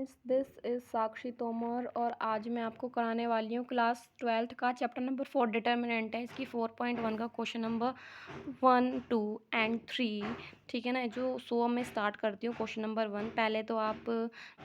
Students, this is साक्षी तोमर और आज मैं आपको कराने वाली हूँ क्लास 12th का चैप्टर नंबर 4 डिटर्मिनेंट है। इसकी 4.1 का क्वेश्चन नंबर 1, 2 एंड 3। ठीक है ना। जो सो मैं स्टार्ट करती हूँ क्वेश्चन नंबर 1। पहले तो आप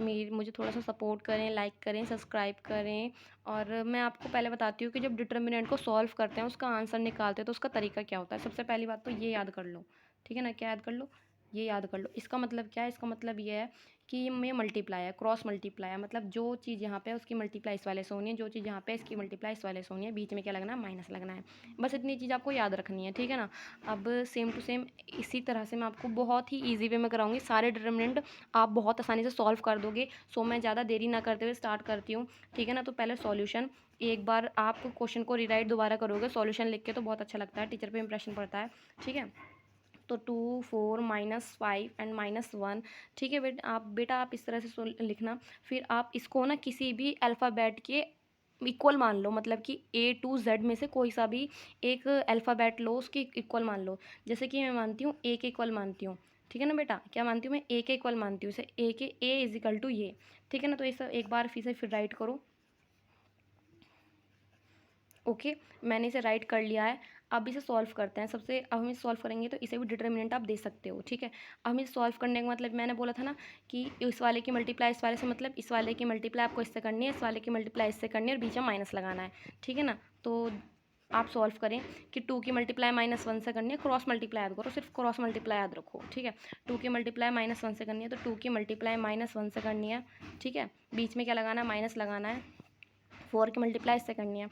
मुझे थोड़ा सा सपोर्ट करें, लाइक करें, सब्सक्राइब करें। और मैं आपको पहले बताती हूँ कि जब डिटर्मिनेंट को सॉल्व करते हैं, उसका आंसर निकालते हैं, तो उसका तरीका क्या होता है। सबसे पहली बात तो ये याद कर लो। ठीक है ना। क्या याद कर लो? ये याद कर लो। इसका मतलब क्या है? इसका मतलब ये है कि ये मल्टीप्लाई है, क्रॉस मल्टीप्लाई है। मतलब जो चीज़ यहाँ पे है उसकी मल्टीप्लाई इस वाले से होनी है, जो चीज़ यहाँ पे है इसकी मल्टीप्लाई इस वाले से होनी है। बीच में क्या लगना है? माइनस लगना है। बस इतनी चीज़ आपको याद रखनी है। ठीक है ना। अब सेम टू सेम इसी तरह से मैं आपको बहुत ही ईजी वे में कराऊंगी। सारे डिटरमिनेंट आप बहुत आसानी से सॉल्व कर दोगे। सो मैं ज़्यादा देरी ना करते हुए स्टार्ट करती हूँ। ठीक है ना। तो पहले सॉल्यूशन, एक बार आप क्वेश्चन को रिराइट दोबारा करोगे सॉल्यूशन लिख के तो बहुत अच्छा लगता है, टीचर पे इंप्रेशन पड़ता है। ठीक है। तो 2, 4, -5 एंड -1। ठीक है बेटा आप इस तरह से लिखना। फिर आप इसको ना किसी भी अल्फ़ाबेट के इक्वल मान लो। मतलब कि A to Z में से कोई सा भी एक अल्फ़ाबेट लो, उसकी इक्वल मान लो। जैसे कि मैं मानती हूँ A के इक्वल मानती हूँ। ठीक है ना बेटा। क्या मानती हूँ मैं? A के इक्वल मानती हूँ। इसे A = ये। ठीक है ना। तो इसे एक बार फिर राइट करो। ओके। मैंने इसे राइट कर लिया है। अब इसे सॉल्व करते हैं। अब हम इसे सॉल्व करेंगे तो इसे भी डिटर्मिनेंट आप दे सकते हो। ठीक है। अब हम इसे सॉल्व करने का मतलब मैंने बोला था ना कि इस वाले की मल्टीप्लाई इस वाले से, मतलब इस वाले की मल्टीप्लाई आपको इससे करनी है, इस वाले की मल्टीप्लाई इससे करनी है और बीच में माइनस लगाना है। ठीक है ना। तो आप सॉल्व करें कि 2 की मल्टीप्लाई -1 से करनी है। क्रॉस मल्टीप्लाई याद करो, सिर्फ क्रॉस मल्टीप्लाई याद रखो। ठीक है। 2 की मल्टीप्लाई -1 से करनी है तो 2 की मल्टीप्लाई -1 से करनी है। ठीक है। बीच में क्या लगाना है? माइनस लगाना है। 4 की मल्टीप्लाई इससे करनी है।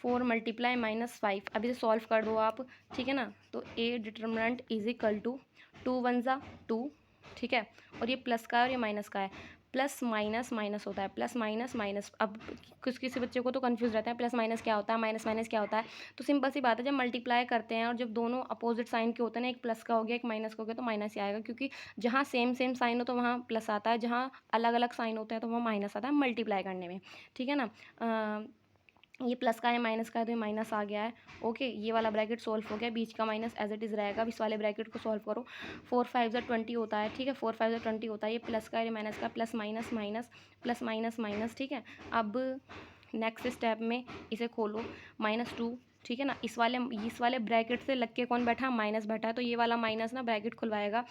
4 मल्टीप्लाई -5। अब इसे सॉल्व कर दो आप। ठीक है ना। तो A determinant is equal to 2 1 ज़ा 2। ठीक है। और ये प्लस का है और ये माइनस का है। प्लस माइनस माइनस होता है, प्लस माइनस माइनस। अब किसी बच्चे को तो कंफ्यूज रहता है प्लस माइनस क्या होता है, माइनस माइनस क्या होता है। तो सिंपल सी बात है, जब मल्टीप्लाई करते हैं और जब दोनों अपोजिट साइन के होते हैं ना, एक प्लस का हो गया एक माइनस का हो गया, तो माइनस ही आएगा। क्योंकि जहाँ सेम सेम साइन हो तो वहाँ प्लस आता है, जहाँ अलग अलग साइन होते हैं तो वहाँ माइनस आता है मल्टीप्लाई करने में। ठीक है ना। ये प्लस का है, माइनस का है, तो ये माइनस आ गया है। ओके। ये वाला ब्रैकेट सॉल्व हो गया, बीच का माइनस एज इट इज़ रहेगा। अब इस वाले ब्रैकेट को सॉल्व करो। 4 5 ज़ा 20 होता है। ठीक है। 4 5 ज़ा 20 होता है। ये प्लस का है, ये माइनस का, plus minus minus, plus minus minus. ठीक है। अब नेक्स्ट स्टेप में इसे खोलो, -2। ठीक है ना। इस वाले ब्रैकेट से लग के कौन बैठा? माइनस बैठा है। तो ये वाला माइनस ना ब्रैकेट खुलवाएगा।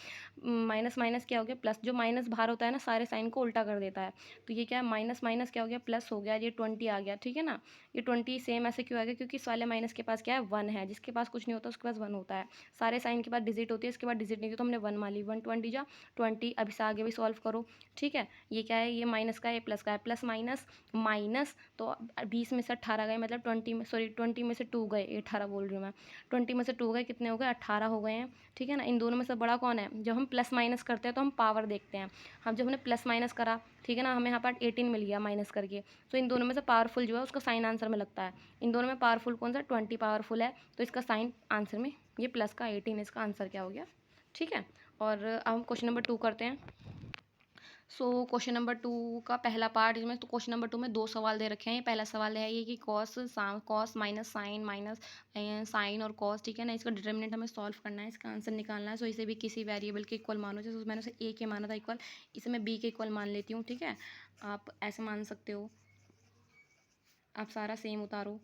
माइनस माइनस क्या हो गया? प्लस। जो माइनस बाहर होता है ना, सारे साइन को उल्टा कर देता है। तो ये क्या है? माइनस माइनस क्या हो गया? प्लस हो गया। ये 20 आ गया। ठीक है ना। ये 20 सेम ऐसे क्यों आ गया? क्योंकि इस वाले माइनस के पास क्या है? 1 है। जिसके पास कुछ नहीं होता उसके पास 1 होता है। सारे साइन के बाद डिजिट होती है, इसके बाद डिजिट नहीं होती, तो हमने 1 मान ली। 1 20 जा 20। अब इसे आगे भी सॉल्व करो। ठीक है। ये क्या है? ये माइनस का है, ये प्लस का है। प्लस माइनस माइनस, तो 20 में से 18 गए, मतलब 20 में से 2 गए। 18 बोल रही हूँ मैं। 20 में से 2 गए, कितने हो गए? 18 हो गए हैं। ठीक है ना। इन दोनों में से बड़ा कौन है? जब हम प्लस माइनस करते हैं तो हम पावर देखते हैं। हम जब हमने प्लस माइनस करा, ठीक है ना, हमें यहाँ पर 18 मिल गया माइनस करके। तो इन दोनों में से पावरफुल जो है उसका साइन आंसर में लगता है। इन दोनों में पावरफुल कौन सा? 20 पावरफुल है, तो इसका साइन आंसर में ये प्लस का 18 है, इसका आंसर क्या हो गया? ठीक है। और अब हम क्वेश्चन नंबर 2 करते हैं। सो क्वेश्चन नंबर 2 का पहला पार्ट, इसमें तो क्वेश्चन नंबर 2 में 2 सवाल दे रखे हैं। ये पहला सवाल है ये कि cos minus sine minus sine और कॉस। ठीक है ना। इसका डिटर्मिनेंट हमें सॉल्व करना है, इसका आंसर निकालना है। सो इसे भी किसी वेरिएबल के इक्वल मानो। जैसे मैंने उसे ए के माना था इक्वल, इसे मैं बी के इक्वल मान लेती हूँ। ठीक है। आप ऐसे मान सकते हो। आप सारा सेम उतारो।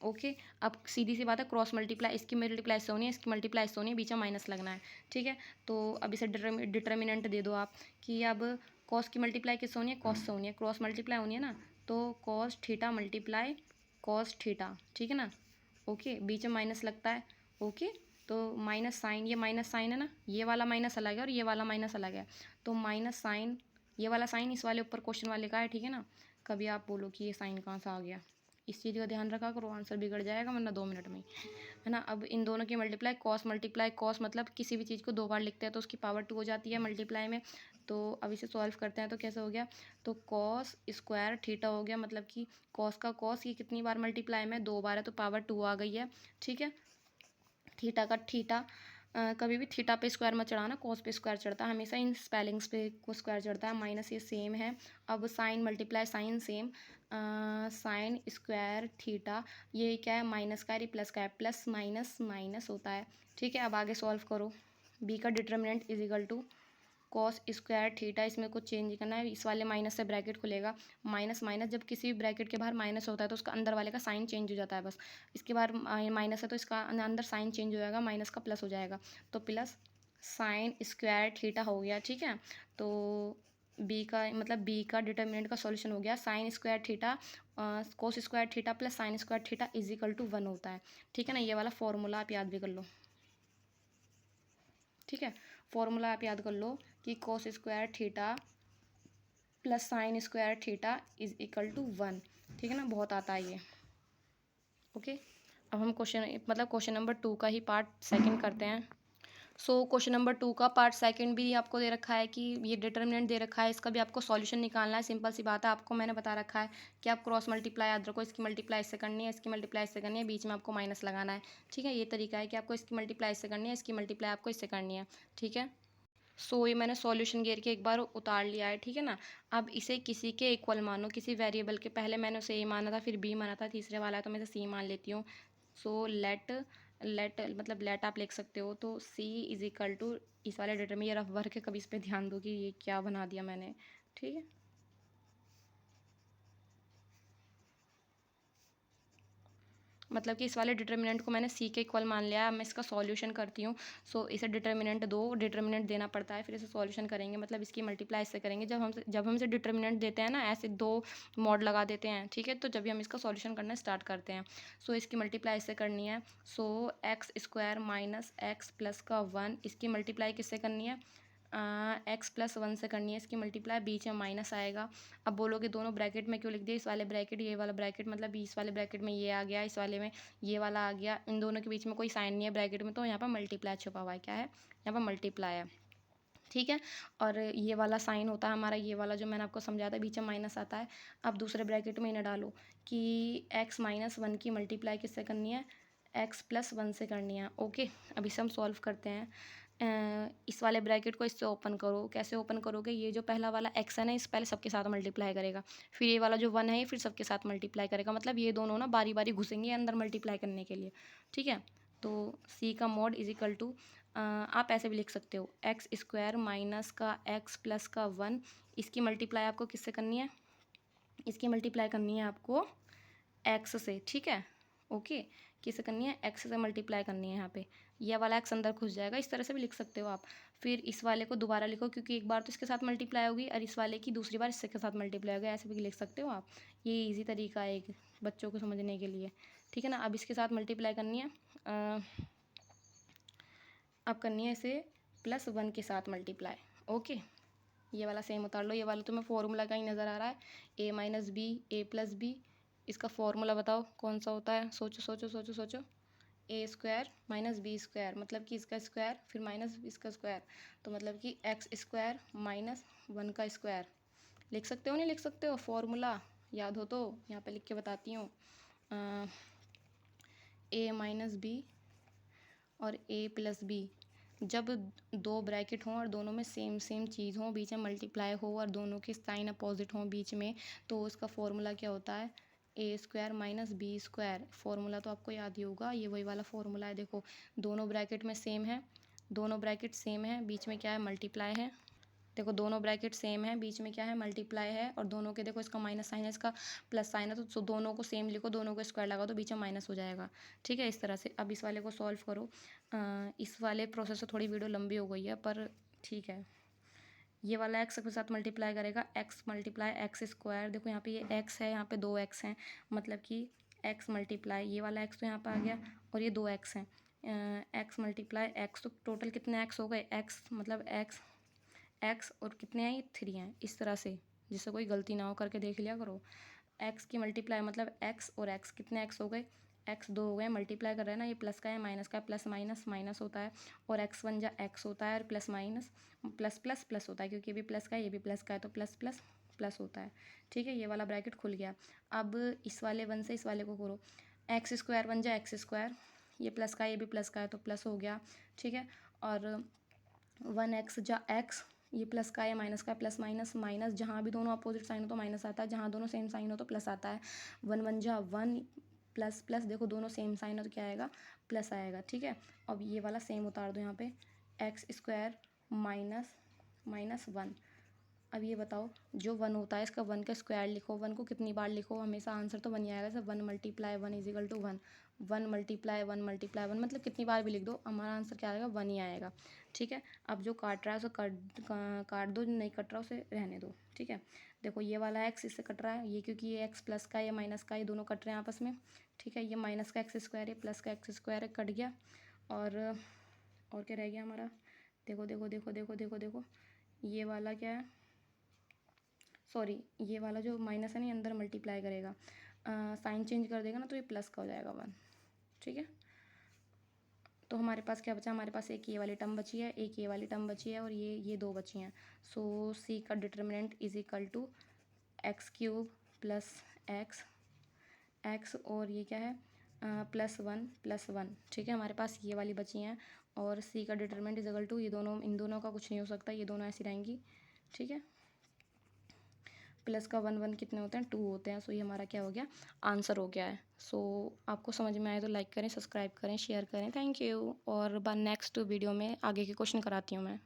ओके। अब सीधी सी बात है, क्रॉस मल्टीप्लाई, इसकी मल्टीप्लाई इससे होनी है, इसकी मल्टीप्लाई इससे होनी है, बीच में माइनस लगना है। ठीक है। तो अब इसे डिटर्मिनेंट दे दो आप कि अब कॉस की मल्टीप्लाई किससे होनी है? कॉस से होनी है। क्रॉस मल्टीप्लाई होनी है ना, तो cos theta multiply cos theta. ठीक है ना। ओके। बीच में माइनस लगता है। ओके। तो माइनस साइन, ये माइनस साइन है ना, ये वाला माइनस अलग है और ये वाला माइनस अलग है। तो माइनस साइन, ये वाला साइन इस वाले ऊपर क्वेश्चन वाले का है। ठीक है ना। कभी आप बोलो कि ये साइन कहाँ से आ गया, इस चीज़ का ध्यान रखा करो, आंसर बिगड़ जाएगा वरना 2 मिनट में ही, है ना। अब इन दोनों की मल्टीप्लाई कॉस मतलब किसी भी चीज़ को 2 बार लिखते हैं तो उसकी पावर 2 हो जाती है मल्टीप्लाई में। तो अब इसे सॉल्व करते हैं तो कैसे हो गया? तो कॉस स्क्वायर थीटा हो गया, मतलब कि कॉस का कॉस, ये कितनी बार मल्टीप्लाई में? 2 बार है, तो पावर 2 आ गई है। ठीक है। थीटा का थीटा, कभी भी थीटा पे स्क्वायर मत चढ़ाना, कॉस पे स्क्वायर चढ़ता है हमेशा, इन स्पेलिंग्स पे को स्क्वायर चढ़ता है। माइनस ये सेम है। अब sine multiply sine same, sine square theta, ये क्या है? माइनस का है, प्लस का है, प्लस माइनस माइनस होता है। ठीक है। अब आगे सॉल्व करो। बी का determinant is equal to cos square theta, इसमें कुछ चेंज करना है, इस वाले माइनस से ब्रैकेट खुलेगा, माइनस माइनस जब किसी भी ब्रैकेट के बाहर माइनस होता है तो उसका अंदर वाले का साइन चेंज हो जाता है, बस इसके बाहर माइनस है तो इसका अंदर साइन चेंज हो जाएगा, माइनस का प्लस हो जाएगा, तो प्लस साइन स्क्वायर थीटा हो गया। ठीक है, तो बी का मतलब बी का डिटर्मिनेंट का सॉल्यूशन हो गया sine square theta cos square theta plus sine square theta is equal to 1 होता है। ठीक है ना, ये वाला फॉर्मूला आप याद भी कर लो। ठीक है, फॉर्मूला आप याद कर लो कि cos square theta plus sine square theta is equal to 1। ठीक है ना, बहुत आता है ये। ओके, अब हम क्वेश्चन नंबर 2 का ही पार्ट सेकंड करते हैं। क्वेश्चन नंबर 2 का पार्ट सेकंड भी आपको दे रखा है कि ये डिटर्मिनेंट दे रखा है, इसका भी आपको सॉल्यूशन निकालना है। सिंपल सी बात है, आपको मैंने बता रखा है कि आप क्रॉस मल्टीप्लाई याद रखो, इसकी मल्टीप्लाई इससे करनी है, इसकी मल्टीप्लाई इससे करनी है, बीच में आपको माइनस लगाना है। ठीक है, ये तरीका है कि आपको इसकी मल्टीप्लाई इससे करनी है, इसकी मल्टीप्लाई आपको इससे करनी है। ठीक है, ये मैंने सॉल्यूशन घेर के एक बार उतार लिया है। ठीक है ना, अब इसे किसी के इक्वल मानो, किसी वेरिएबल के, पहले मैंने उसे ए माना था, फिर बी माना था, तीसरे वाला है तो मैं इसे सी मान लेती हूँ। लेट लेट मतलब लेट आप लिख सकते हो, तो सी इज इक्वल टू इस वाले डेटा में ये रफ वर्क है, कभी इस पर ध्यान दो कि ये क्या बना दिया मैंने। ठीक है, मतलब कि इस वाले डिटर्मिनेंट को मैंने सी के इक्वल मान लिया है। अब मैं इसका सॉल्यूशन करती हूँ। इसे डिटर्मिनेंट देना पड़ता है, फिर इसे सॉल्यूशन करेंगे, मतलब इसकी मल्टीप्लाई इससे करेंगे। जब हम इसे डिटर्मिनेंट देते हैं ना, ऐसे दो मॉड लगा देते हैं। ठीक है, तो जब भी हम इसका सॉल्यूशन करना स्टार्ट करते हैं, इसकी मल्टीप्लाई इससे करनी है। X square minus x plus का 1, इसकी मल्टीप्लाई किससे करनी है, एक्स प्लस 1 से करनी है इसकी मल्टीप्लाई, बीच में माइनस आएगा। अब बोलोगे दोनों ब्रैकेट में क्यों लिख दिया, इस वाले ब्रैकेट ये वाला ब्रैकेट, मतलब इस वाले ब्रैकेट में ये आ गया, इस वाले में ये वाला आ गया, इन दोनों के बीच में कोई साइन नहीं है ब्रैकेट में, तो यहाँ पर मल्टीप्लाई छुपा हुआ है। क्या है, यहाँ पर मल्टीप्लाई है। ठीक है, और ये वाला साइन होता है हमारा, ये वाला जो मैंने आपको समझाया था, बीच में माइनस आता है। अब दूसरे ब्रैकेट में इन्हें डालो कि एक्स माइनस 1 की मल्टीप्लाई किससे करनी है, एक्स प्लस 1 से करनी है। ओके, अब इसे हम सॉल्व करते हैं। इस वाले ब्रैकेट को इससे ओपन करो, कैसे ओपन करोगे, ये जो पहला वाला एक्स है ना, इस पहले सबके साथ मल्टीप्लाई करेगा, फिर ये वाला जो 1 है ये फिर सबके साथ मल्टीप्लाई करेगा, मतलब ये दोनों ना बारी बारी घुसेंगे अंदर मल्टीप्लाई करने के लिए। ठीक है, तो सी का मॉड इज इक्वल टू, आप ऐसे भी लिख सकते हो, एक्स स्क्वायर माइनस का एक्स प्लस का 1, इसकी मल्टीप्लाई आपको किससे करनी है, इसकी मल्टीप्लाई करनी है आपको एक्स से। ठीक है, ओके, किससे करनी है, एक्स से मल्टीप्लाई करनी है। यहाँ पे ये वाला एक्स अंदर घुस जाएगा, इस तरह से भी लिख सकते हो आप। फिर इस वाले को दोबारा लिखो, क्योंकि एक बार तो इसके साथ मल्टीप्लाई होगी और इस वाले की दूसरी बार इसके साथ मल्टीप्लाई होगी, ऐसे भी लिख सकते हो आप। ये इजी तरीका है एक बच्चों को समझने के लिए। ठीक है ना, अब इसके साथ मल्टीप्लाई करनी है, अब करनी है इसे +1 के साथ मल्टीप्लाई। ओके, ये वाला सेम उतार लो, ये वाला तुम्हें फॉर्मूला का ही नज़र आ रहा है, ए माइनस बी ए प्लस बी। इसका फॉर्मूला बताओ कौन सा होता है, सोचो सोचो सोचो सोचो। ए स्क्वायर माइनस बी स्क्वायर, मतलब कि इसका स्क्वायर फिर माइनस इसका स्क्वायर, तो मतलब कि एक्स स्क्वायर माइनस 1 का स्क्वायर। लिख सकते हो, नहीं लिख सकते हो, फॉर्मूला याद हो तो यहाँ पे लिख के बताती हूँ, ए माइनस बी और ए प्लस बी, जब दो ब्रैकेट हों और दोनों में सेम सेम चीज़ हो, बीच में मल्टीप्लाई हो और दोनों के साइन अपोजिट हों बीच में, तो उसका फॉर्मूला क्या होता है, A square minus B square. Formula तो आपको याद ही होगा, ये वही वाला फॉर्मूला है। देखो दोनों ब्रैकेट में सेम है, दोनों ब्रैकेट सेम है, बीच में क्या है, मल्टीप्लाई है। देखो दोनों ब्रैकेट सेम है, बीच में क्या है, मल्टीप्लाई है, और दोनों के देखो इसका माइनस साइन है, इसका प्लस साइन है, तो दोनों को सेम लिखो, दोनों को स्क्वायर लगाओ तो बीच में माइनस हो जाएगा। ठीक है, इस तरह से। अब इस वाले को सॉल्व करो। इस वाले प्रोसेस से थोड़ी वीडियो लंबी हो गई है, पर ठीक है। ये वाला एक्स के साथ मल्टीप्लाई करेगा, एक्स मल्टीप्लाई एक्स स्क्वायर, देखो यहाँ पे ये एक्स है, यहाँ पे 2 एक्स हैं, मतलब कि एक्स मल्टीप्लाई ये वाला एक्स तो यहाँ पे आ गया, और ये 2 एक्स हैं, एक्स मल्टीप्लाई एक्स, तो टोटल कितने एक्स हो गए, एक्स मतलब एक्स एक्स और कितने हैं, ये 3 हैं। इस तरह से, जिससे कोई गलती ना हो, करके देख लिया करो। एक्स की मल्टीप्लाई मतलब एक्स और एक्स, कितने एक्स हो गए, एक्स 2 हो गए, मल्टीप्लाई कर रहे हैं ना, ये प्लस का है माइनस का, प्लस माइनस माइनस होता है, और एक्स 1 जा एक्स होता है, और plus minus plus plus plus होता है, क्योंकि ये भी प्लस का है ये भी प्लस का है, तो प्लस प्लस प्लस होता है। ठीक है, ये वाला ब्रैकेट खुल गया। अब इस वाले 1 से इस वाले को करो, एक्स स्क्वायर 1 जा एक्स स्क्वायर, ये प्लस का है ये भी प्लस का है, तो प्लस हो गया। ठीक है, और 1 एक्स जा एक्स, ये प्लस का है माइनस का है, प्लस माइनस माइनस, जहाँ भी दोनों अपोजिट साइन हो तो माइनस आता है, जहाँ दोनों सेम साइन हो तो प्लस आता है। 1 1 जा 1, प्लस प्लस, देखो दोनों सेम साइन हो तो क्या आएगा, प्लस आएगा। ठीक है, अब ये वाला सेम उतार दो यहाँ पे, x square minus minus one. अब ये बताओ, जो वन होता है इसका वन का स्क्वायर लिखो, वन को कितनी बार लिखो, हमेशा आंसर तो वन ही आएगा। सब one multiply one is equal to one, one multiply one मतलब कितनी बार भी लिख दो हमारा आंसर क्या आएगा, वन ही आएगा। ठीक है, अब जो काट रहा है उसे काट दो, जो नहीं कट रहा उसे रहने दो। ठीक है, देखो ये वाला एक्स इससे कट रहा है, ये क्योंकि ये एक्स प्लस का ये माइनस का, ये दोनों कट रहे हैं आपस में। ठीक है, ये माइनस का एक्स स्क्वायर है, प्लस का एक्स स्क्वायर है, कट गया। और क्या रह गया हमारा, देखो देखो देखो देखो देखो देखो, ये वाला क्या है, सॉरी ये वाला जो माइनस है ना, अंदर मल्टीप्लाई करेगा, साइन चेंज कर देगा ना, तो ये प्लस का हो जाएगा वन। ठीक है, तो हमारे पास क्या बचा, हमारे पास एक ये वाली टर्म बची है, एक ये वाली टर्म बची है, और ये दो बची हैं। सो सी का determinant is equal to x cube plus x x, और ये क्या है, प्लस वन। ठीक है, हमारे पास ये वाली बची हैं, और सी का डिटर्मिनेंट इज इक्वल टू, ये दोनों, इन दोनों का कुछ नहीं हो सकता, ये दोनों ऐसी रहेंगी। ठीक है, प्लस का वन वन कितने होते हैं, टू होते हैं। सो ये हमारा क्या हो गया, आंसर हो गया है। सो आपको समझ में आए तो लाइक करें, सब्सक्राइब करें, शेयर करें। Thank you. और नेक्स्ट वीडियो में आगे के क्वेश्चन कराती हूँ मैं।